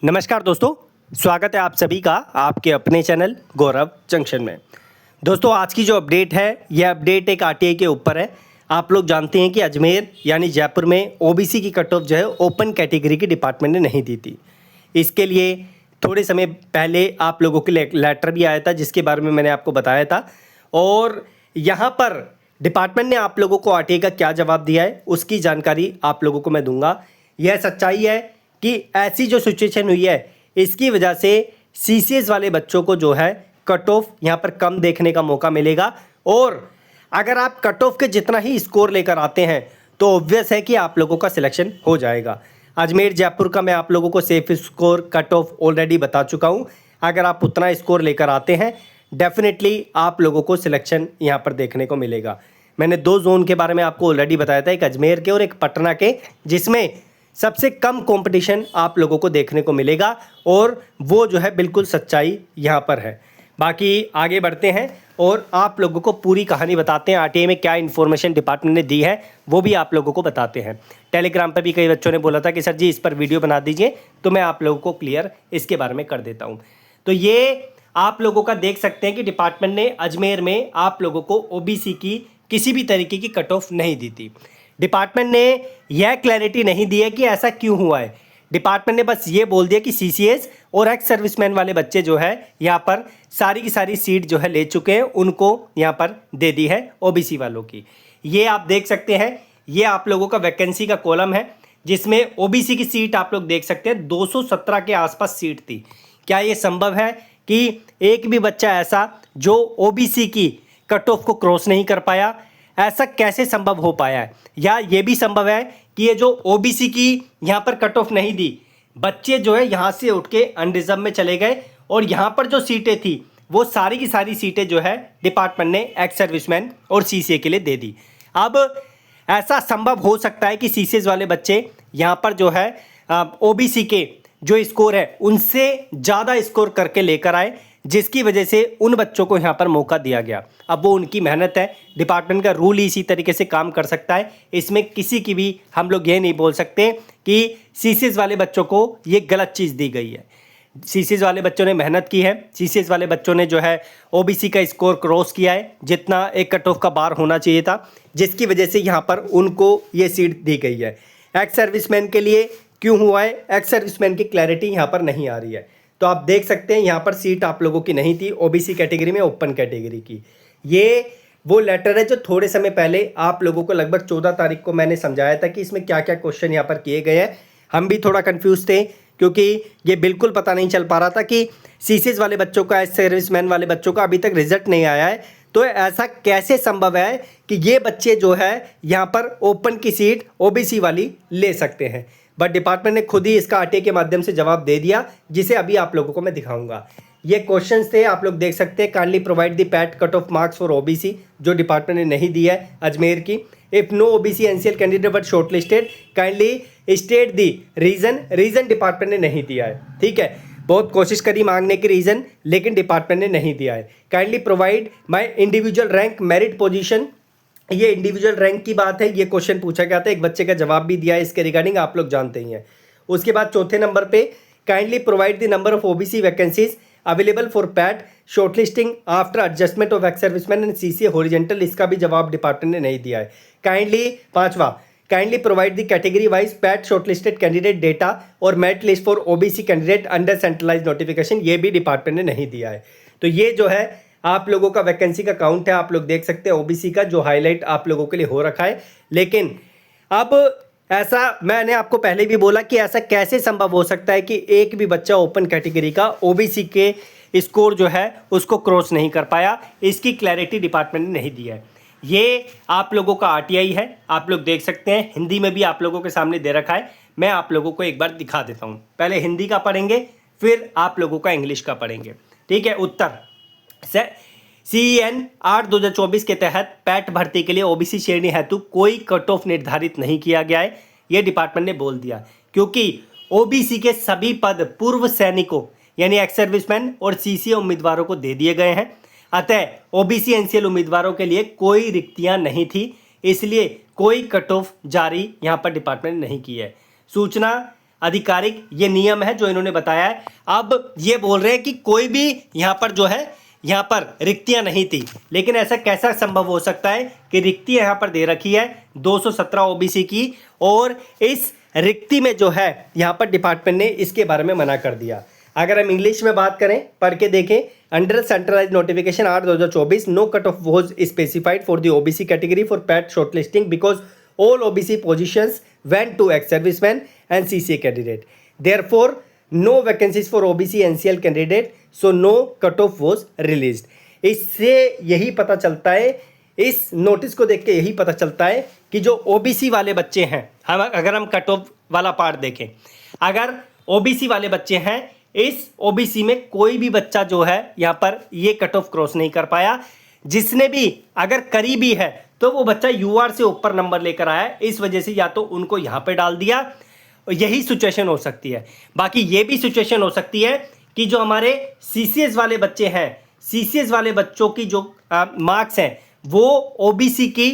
नमस्कार दोस्तों, स्वागत है आप सभी का आपके अपने चैनल गौरव जंक्शन में। दोस्तों आज की जो अपडेट है यह अपडेट एक आरटीआई के ऊपर है। आप लोग जानते हैं कि अजमेर यानी जयपुर में ओबीसी की कट ऑफ जो है ओपन कैटेगरी की डिपार्टमेंट ने नहीं दी थी। इसके लिए थोड़े समय पहले आप लोगों के लिए लेटर भी आया था जिसके बारे में मैंने आपको बताया था, और यहाँ पर डिपार्टमेंट ने आप लोगों को आरटीआई का क्या जवाब दिया है उसकी जानकारी आप लोगों को मैं दूंगा। यह सच्चाई है कि ऐसी जो सिचुएशन हुई है इसकी वजह से सीसीएस वाले बच्चों को जो है कट ऑफ यहाँ पर कम देखने का मौका मिलेगा, और अगर आप कट ऑफ के जितना ही स्कोर लेकर आते हैं तो ऑब्वियस है कि आप लोगों का सिलेक्शन हो जाएगा। अजमेर जयपुर का मैं आप लोगों को safe score cut off already बता चुका हूँ। अगर आप उतना स्कोर लेकर आते हैं डेफिनेटली आप लोगों को सिलेक्शन यहाँ पर देखने को मिलेगा। मैंने दो जोन के बारे में आपको ऑलरेडी बताया था, एक अजमेर के और एक पटना के, जिसमें सबसे कम कंपटीशन आप लोगों को देखने को मिलेगा, और वो जो है बिल्कुल सच्चाई यहाँ पर है। बाकी आगे बढ़ते हैं और आप लोगों को पूरी कहानी बताते हैं। आरटीआई में क्या इन्फॉर्मेशन डिपार्टमेंट ने दी है वो भी आप लोगों को बताते हैं। टेलीग्राम पर भी कई बच्चों ने बोला था कि सर जी इस पर वीडियो बना दीजिए, तो मैं आप लोगों को क्लियर इसके बारे में कर देता हूँ। तो ये आप लोगों का देख सकते हैं कि डिपार्टमेंट ने अजमेर में आप लोगों को ओबीसी की किसी भी तरीके की कट ऑफ नहीं दी थी। डिपार्टमेंट ने यह क्लैरिटी नहीं दी है कि ऐसा क्यों हुआ है। डिपार्टमेंट ने बस ये बोल दिया कि सीसीएस और एक्स सर्विसमैन वाले बच्चे जो है यहाँ पर सारी की सारी सीट जो है ले चुके हैं, उनको यहाँ पर दे दी है ओबीसी वालों की। ये आप देख सकते हैं, ये आप लोगों का वैकेंसी का कॉलम है जिसमें ओबीसी की सीट आप लोग देख सकते हैं 217 के आसपास सीट थी। क्या ये संभव है कि एक भी बच्चा ऐसा जो ओबीसी की कट ऑफ को क्रॉस नहीं कर पाया? ऐसा कैसे संभव हो पाया है? या ये भी संभव है कि ये जो ओबीसी की यहाँ पर कट ऑफ नहीं दी, बच्चे जो है यहाँ से उठ के अनरिजर्व में चले गए, और यहाँ पर जो सीटें थी वो सारी की सारी सीटें जो है डिपार्टमेंट ने एक्स सर्विसमैन और सीसीए के लिए दे दी। अब ऐसा संभव हो सकता है कि सीसीएस वाले बच्चे यहाँ पर जो है ओबीसी के जो स्कोर है उनसे ज़्यादा स्कोर करके लेकर आए, जिसकी वजह से उन बच्चों को यहाँ पर मौका दिया गया। अब वो उनकी मेहनत है, डिपार्टमेंट का रूल ही इसी तरीके से काम कर सकता है। इसमें किसी की भी हम लोग ये नहीं बोल सकते कि सीसीएस वाले बच्चों को ये गलत चीज़ दी गई है। सीसीएस वाले बच्चों ने मेहनत की है, सीसीएस वाले बच्चों ने जो है ओबीसी का स्कोर क्रॉस किया है जितना एक कट ऑफ का बार होना चाहिए था, जिसकी वजह से यहाँ पर उनको ये सीट दी गई है। एक्स सर्विसमैन के लिए क्यों हुआ है, एक्स सर्विसमैन की क्लैरिटी यहाँ पर नहीं आ रही है। तो आप देख सकते हैं यहाँ पर सीट आप लोगों की नहीं थी ओबीसी कैटेगरी में, ओपन कैटेगरी की। ये वो लेटर है जो थोड़े समय पहले आप लोगों को लगभग 14 तारीख को मैंने समझाया था कि इसमें क्या क्या क्वेश्चन यहाँ पर किए गए हैं। हम भी थोड़ा कंफ्यूज थे क्योंकि ये बिल्कुल पता नहीं चल पा रहा था कि सीसीएस वाले बच्चों का, एस सर्विसमैन वाले बच्चों का अभी तक रिजल्ट नहीं आया है, तो ऐसा कैसे संभव है कि ये बच्चे जो है यहाँ पर ओपन की सीट ओबीसी वाली ले सकते हैं। बट डिपार्टमेंट ने खुद ही इसका आरटीआई के माध्यम से जवाब दे दिया, जिसे अभी आप लोगों को मैं दिखाऊंगा। ये क्वेश्चंस थे, आप लोग देख सकते हैं। Kindly provide the PAT cutoff marks for OBC, जो डिपार्टमेंट ने नहीं दिया है अजमेर की। If no OBC NCL candidate but shortlisted kindly state the reason. Reason department ने नहीं दिया है, ठीक है। बहुत कोशिश करी मांगने की रीजन, लेकिन डिपार्टमेंट ने नहीं दिया है। Kindly provide my individual rank merit position. ये इंडिविजुअल रैंक की बात है, ये क्वेश्चन पूछा गया था, एक बच्चे का जवाब भी दिया है इसके रिगार्डिंग, आप लोग जानते ही हैं। उसके बाद चौथे नंबर पे kindly provide the number of OBC vacancies available for PAT shortlisting after adjustment of ex serviceman and CCA horizontal, इसका भी जवाब डिपार्टमेंट ने नहीं दिया है। काइंडली पांचवा, kindly provide the category wise PET shortlisted candidate data और merit list for OBC candidate under centralise notification, ये भी डिपार्टमेंट ने नहीं दिया है। तो ये जो है आप लोगों का वैकेंसी का काउंट है, आप लोग देख सकते हैं ओबीसी का जो हाईलाइट आप लोगों के लिए हो रखा है। लेकिन अब ऐसा मैंने आपको पहले भी बोला कि ऐसा कैसे संभव हो सकता है कि एक भी बच्चा ओपन कैटेगरी का ओबीसी के स्कोर जो है उसको क्रॉस नहीं कर पाया। इसकी क्लैरिटी डिपार्टमेंट ने नहीं दिया है। ये आप लोगों का आरटीआई है, आप लोग देख सकते हैं, हिंदी में भी आप लोगों के सामने दे रखा है। मैं आप लोगों को एक बार दिखा देता हूँ। पहले हिंदी का पढ़ेंगे, फिर आप लोगों का इंग्लिश का पढ़ेंगे, ठीक है। उत्तर CEN 8/2024 के तहत पैट भर्ती के लिए ओबीसी श्रेणी हेतु कोई कट ऑफ निर्धारित नहीं किया गया है, यह डिपार्टमेंट ने बोल दिया, क्योंकि ओबीसी के सभी पद पूर्व सैनिकों यानी एक्स सर्विसमैन और सीसीए उम्मीदवारों को दे दिए गए हैं। अतः ओबीसी एनसीएल उम्मीदवारों के लिए कोई रिक्तियां नहीं थी, इसलिए कोई कट ऑफ जारी यहां पर डिपार्टमेंट ने नहीं की है। सूचना आधिकारिक ये नियम है जो इन्होंने बताया है। अब ये बोल रहे हैं कि कोई भी यहाँ पर जो है यहाँ पर रिक्तियां नहीं थी, लेकिन ऐसा कैसा संभव हो सकता है कि रिक्तियां यहाँ पर दे रखी है 217 ओबीसी की, और इस रिक्ति में जो है यहाँ पर डिपार्टमेंट ने इसके बारे में मना कर दिया। अगर हम इंग्लिश में बात करें, पढ़ के देखें, under centralise notification 8/2024 no cutoff was specified for the OBC category for PAT shortlisting because all OBC positions went to ex-servicemen and CCA candidate. Therefore, no vacancies for OBC NCL candidate, so no cutoff was released. इससे यही पता चलता है, इस notice को देख के यही पता चलता है कि जो OBC वाले बच्चे हैं, हम अगर हम कट ऑफ वाला पार्ट देखें, अगर OBC वाले बच्चे हैं, इस OBC में कोई भी बच्चा जो है यहाँ पर ये कट ऑफ क्रॉस नहीं कर पाया। जिसने भी अगर करीबी है तो वो बच्चा यूआर से ऊपर नंबर लेकर आया है, इस वजह से या तो उनको यहाँ पे डाल दिया, यही सिचुएशन हो सकती है। बाकी ये भी सिचुएशन हो सकती है कि जो हमारे सीसीएस वाले बच्चे हैं, सीसीएस वाले बच्चों की जो मार्क्स हैं वो ओबीसी की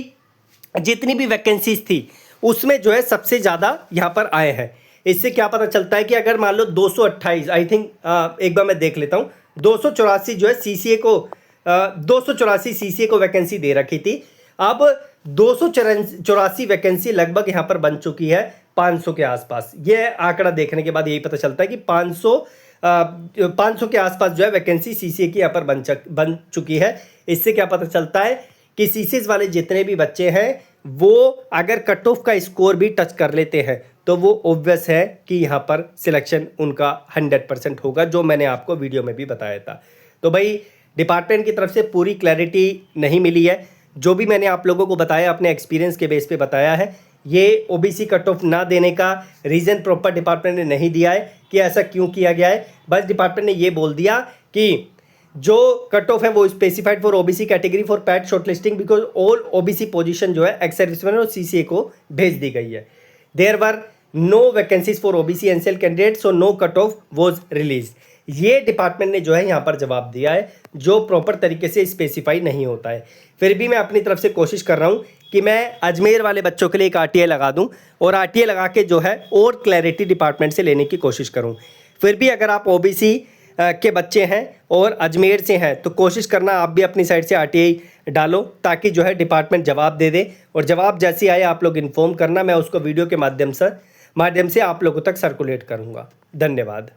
जितनी भी वैकेंसीज थी उसमें जो है सबसे ज़्यादा यहाँ पर आए हैं। इससे क्या पता चलता है कि अगर मान लो 228, आई थिंक एक बार मैं देख लेता हूँ, 284 जो है सीसीए को 284 सीसीए को वैकेंसी दे रखी थी। अब 284 वैकेंसी लगभग यहाँ पर बन चुकी है 500 के आसपास। ये आंकड़ा देखने के बाद यही पता चलता है कि 500 के आसपास जो है वैकेंसी सीसीए की यहाँ पर बन चुकी है। इससे क्या पता चलता है कि सीसीएस वाले जितने भी बच्चे हैं वो अगर कट ऑफ का स्कोर भी टच कर लेते हैं तो वो ऑब्वियस है कि यहाँ पर सिलेक्शन उनका 100% होगा, जो मैंने आपको वीडियो में भी बताया था। तो भाई डिपार्टमेंट की तरफ से पूरी क्लैरिटी नहीं मिली है। जो भी मैंने आप लोगों को बताया अपने एक्सपीरियंस के बेस पे बताया है। ये ओबीसी कट ऑफ ना देने का रीज़न प्रॉपर डिपार्टमेंट ने नहीं दिया है कि ऐसा क्यों किया गया है। बस डिपार्टमेंट ने ये बोल दिया कि जो कट ऑफ है वो specified for OBC category for PAT shortlisting because all OBC position जो है एक्स सर्विसमैन और सीसीए को भेज दी गई है। There were no vacancies for OBC NCL candidate, so no cutoff was release. ये डिपार्टमेंट ने जो है यहाँ पर जवाब दिया है जो प्रॉपर तरीके से स्पेसिफाई नहीं होता है। फिर भी मैं अपनी तरफ से कोशिश कर रहा हूँ कि मैं अजमेर वाले बच्चों के लिए एक आरटीआई लगा दूँ और आरटीआई लगा के जो है और क्लैरिटी डिपार्टमेंट से लेने की कोशिश करूँ। फिर भी अगर आप ओबीसी के बच्चे हैं और अजमेर से हैं तो कोशिश करना आप भी अपनी साइड से आरटीआई डालो ताकि जो है डिपार्टमेंट जवाब दे दे, और जवाब जैसे आए आप लोग इन्फॉर्म करना, मैं उसको वीडियो के माध्यम से आप लोगों तक सर्कुलेट करूँगा। धन्यवाद।